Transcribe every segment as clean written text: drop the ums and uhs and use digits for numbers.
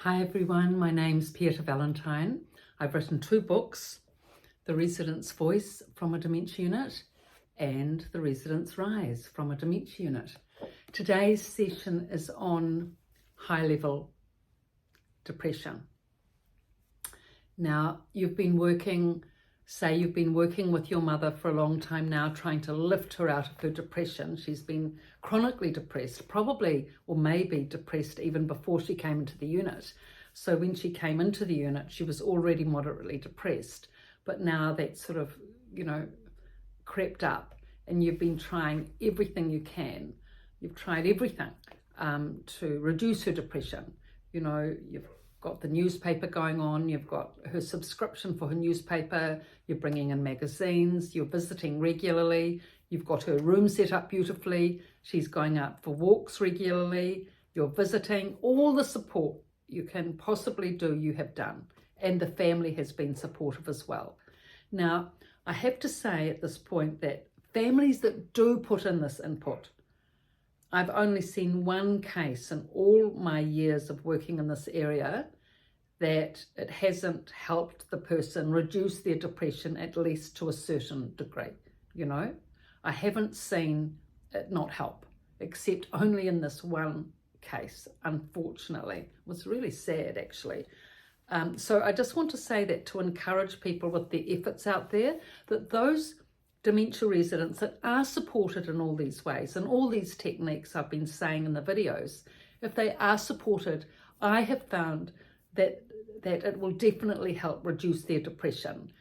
Hi everyone, my name's Pieta Valentine. I've written 2 books, The Resident's Voice from a Dementia Unit and The Resident's Rise from a Dementia Unit. Today's session is on high-level depression. Now, you've been working with your mother for a long time now, trying to lift her out of her depression. She's been chronically depressed, probably or maybe depressed even before she came into the unit. So when she came into the unit, she was already moderately depressed. But now that's sort of, crept up, and you've been trying everything you can. You've tried everything to reduce her depression. You've got the newspaper going on, you've got her subscription for her newspaper, you're bringing in magazines, you're visiting regularly, you've got her room set up beautifully, she's going out for walks regularly, you're visiting. All the support you can possibly do, you have done, and the family has been supportive as well. Now, I have to say at this point that families that do put in this input, I've only seen one case in all my years of working in this area that it hasn't helped the person reduce their depression, at least to a certain degree. I haven't seen it not help, except only in this one case, unfortunately. It was really sad, actually. So I just want to say that to encourage people with their efforts out there, that those dementia residents that are supported in all these ways and all these techniques I've been saying in the videos, if they are supported, I have found that it will definitely help reduce their depression.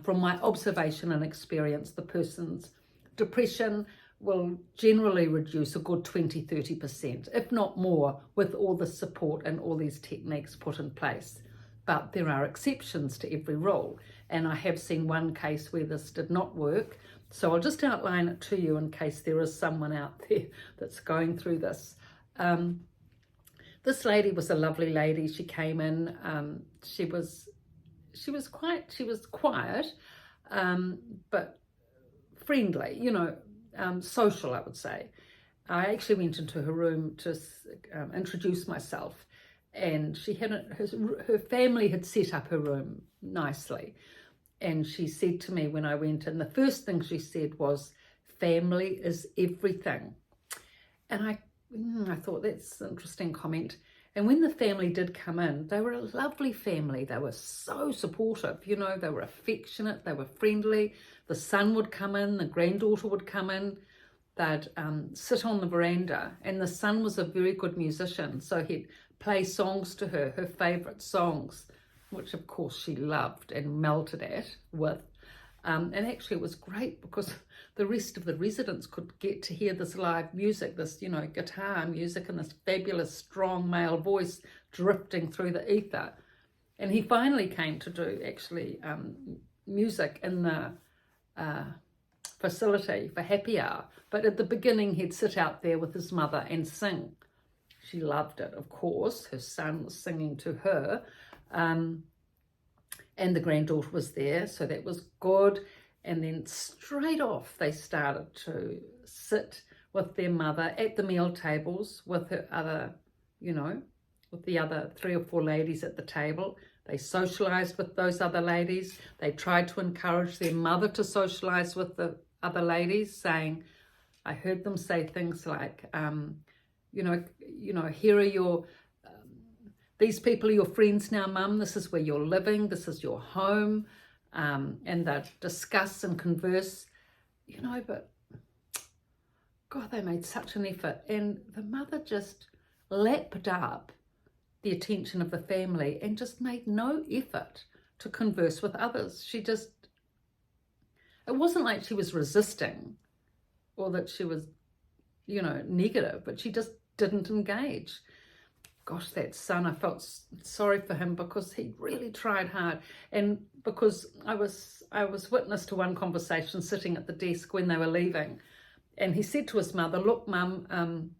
From my observation and experience, the person's depression will generally reduce a good 20-30%, if not more, with all the support and all these techniques put in place. But there are exceptions to every rule, and I have seen one case where this did not work. So I'll just outline it to you in case there is someone out there that's going through this. This lady was a lovely lady. She came in. She was quiet, but friendly. Social, I would say. I actually went into her room to introduce myself. And she had her family had set up her room nicely. And she said to me when I went in, the first thing she said was, "Family is everything." And I thought, that's an interesting comment. And when the family did come in, they were a lovely family. They were so supportive, they were affectionate, they were friendly. The son would come in, the granddaughter would come in. They'd sit on the veranda, and the son was a very good musician, so he'd play songs to her favourite songs, which of course she loved and melted with. And actually it was great because the rest of the residents could get to hear this live music, this, guitar music and this fabulous strong male voice drifting through the ether. And he finally came to do actually music in the facility for happy hour. But at the beginning he'd sit out there with his mother and sing. She loved it, of course. Her son was singing to her. And the granddaughter was there, so that was good. And then straight off, they started to sit with their mother at the meal tables with her other, with the other 3 or 4 ladies at the table. They socialized with those other ladies. They tried to encourage their mother to socialize with the other ladies, saying, I heard them say things like, here are your, these people are your friends now, Mum. This is where you're living. This is your home. And they'd discuss and converse, but God, they made such an effort. And the mother just lapped up the attention of the family and just made no effort to converse with others. It wasn't like she was resisting or that she was, negative, but she just didn't engage. Gosh, that son, I felt sorry for him because he really tried hard. And because I was witness to one conversation sitting at the desk when they were leaving, and he said to his mother, "Look, Mum,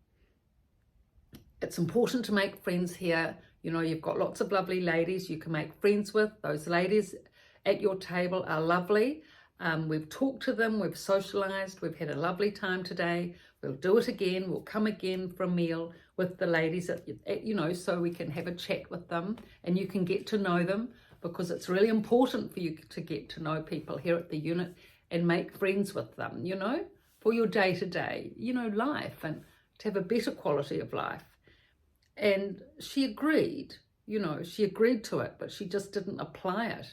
it's important to make friends here. You've got lots of lovely ladies you can make friends with. Those ladies at your table are lovely. We've talked to them, we've socialized, we've had a lovely time today. we'll do it again, we'll come again for a meal with the ladies, so we can have a chat with them and you can get to know them, because it's really important for you to get to know people here at the unit and make friends with them, for your day-to-day, life, and to have a better quality of life. And she agreed, she agreed to it, but she just didn't apply it.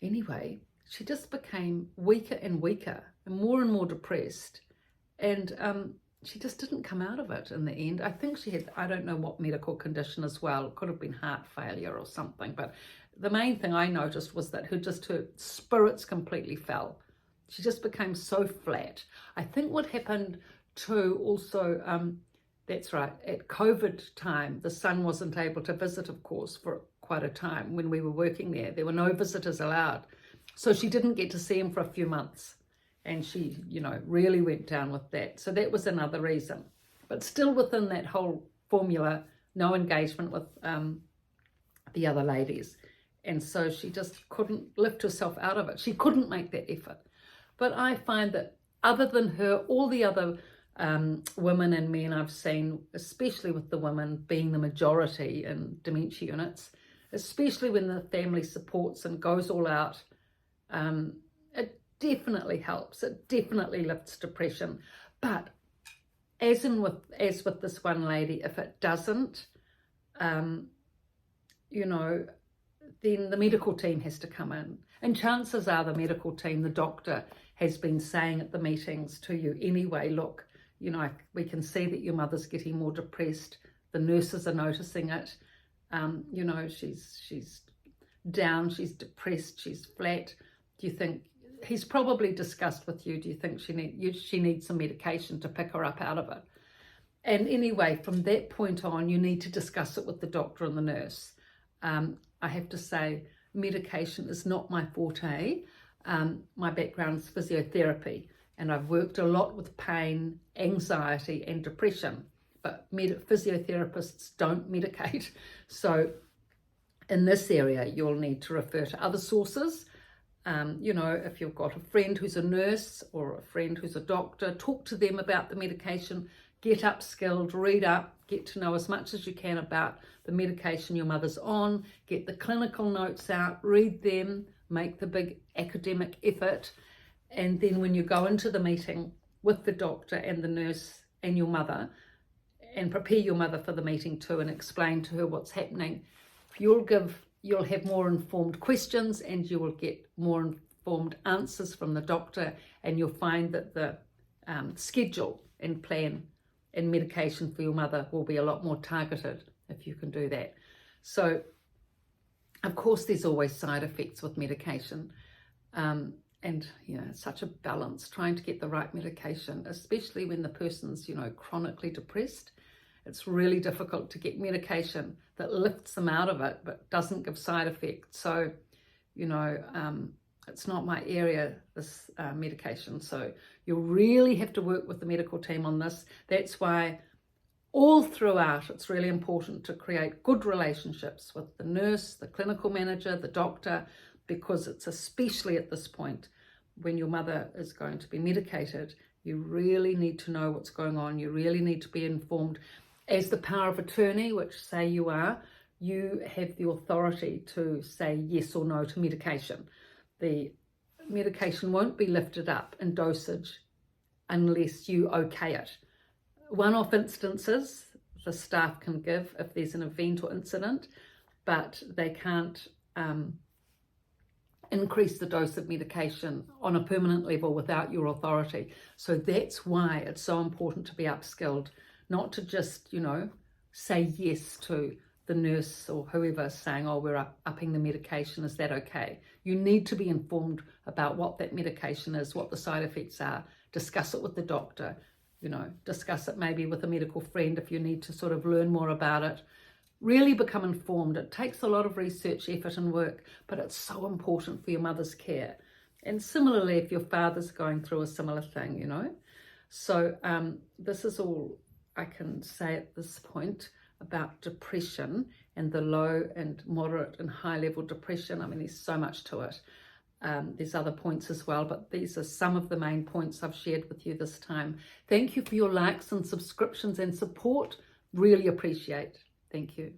Anyway, she just became weaker and weaker and more depressed. And she just didn't come out of it in the end. I think she had, I don't know what medical condition as well. It could have been heart failure or something. But the main thing I noticed was that her spirits completely fell. She just became so flat. I think what happened too also, that's right, at COVID time, the son wasn't able to visit, of course, for quite a time when we were working there. There were no visitors allowed. So she didn't get to see him for a few months. And she, really went down with that. So that was another reason. But still within that whole formula, no engagement with the other ladies. And so she just couldn't lift herself out of it. She couldn't make that effort. But I find that other than her, all the other women and men I've seen, especially with the women being the majority in dementia units, especially when the family supports and goes all out, it definitely helps. It definitely lifts depression. But as with this one lady, if it doesn't, then the medical team has to come in. And chances are the medical team, the doctor, has been saying at the meetings to you anyway, look, we can see that your mother's getting more depressed. The nurses are noticing it. She's down, she's depressed, she's flat. Do you think, he's probably discussed with you, do you think she needs some medication to pick her up out of it? And anyway, from that point on, you need to discuss it with the doctor and the nurse. I have to say, medication is not my forte. My background is physiotherapy, and I've worked a lot with pain, anxiety, and depression, but physiotherapists don't medicate. So in this area, you'll need to refer to other sources. If you've got a friend who's a nurse or a friend who's a doctor, talk to them about the medication, get upskilled, read up, get to know as much as you can about the medication your mother's on, get the clinical notes out, read them, make the big academic effort. And then when you go into the meeting with the doctor and the nurse and your mother, and prepare your mother for the meeting too and explain to her what's happening, you'll have more informed questions and you will get more informed answers from the doctor, and you'll find that the schedule and plan and medication for your mother will be a lot more targeted if you can do that. So, of course, there's always side effects with medication. And, it's such a balance trying to get the right medication, especially when the person's, chronically depressed. It's really difficult to get medication that lifts them out of it, but doesn't give side effects. So, it's not my area, this medication. So you really have to work with the medical team on this. That's why all throughout, it's really important to create good relationships with the nurse, the clinical manager, the doctor, because it's especially at this point when your mother is going to be medicated, you really need to know what's going on. You really need to be informed. As the power of attorney, which say you are, you have the authority to say yes or no to medication. The medication won't be lifted up in dosage unless you okay it. One-off instances the staff can give if there's an event or incident, but they can't increase the dose of medication on a permanent level without your authority. So that's why it's so important to be upskilled, not to just, say yes to the nurse or whoever saying, oh, we're upping the medication, is that okay? You need to be informed about what that medication is, what the side effects are, discuss it with the doctor, discuss it maybe with a medical friend if you need to sort of learn more about it. Really become informed. It takes a lot of research, effort and work, but it's so important for your mother's care. And similarly, if your father's going through a similar thing, So this is all I can say at this point about depression and the low and moderate and high level depression. I mean, there's so much to it. There's other points as well, but these are some of the main points I've shared with you this time. Thank you for your likes and subscriptions and support. Really appreciate. Thank you.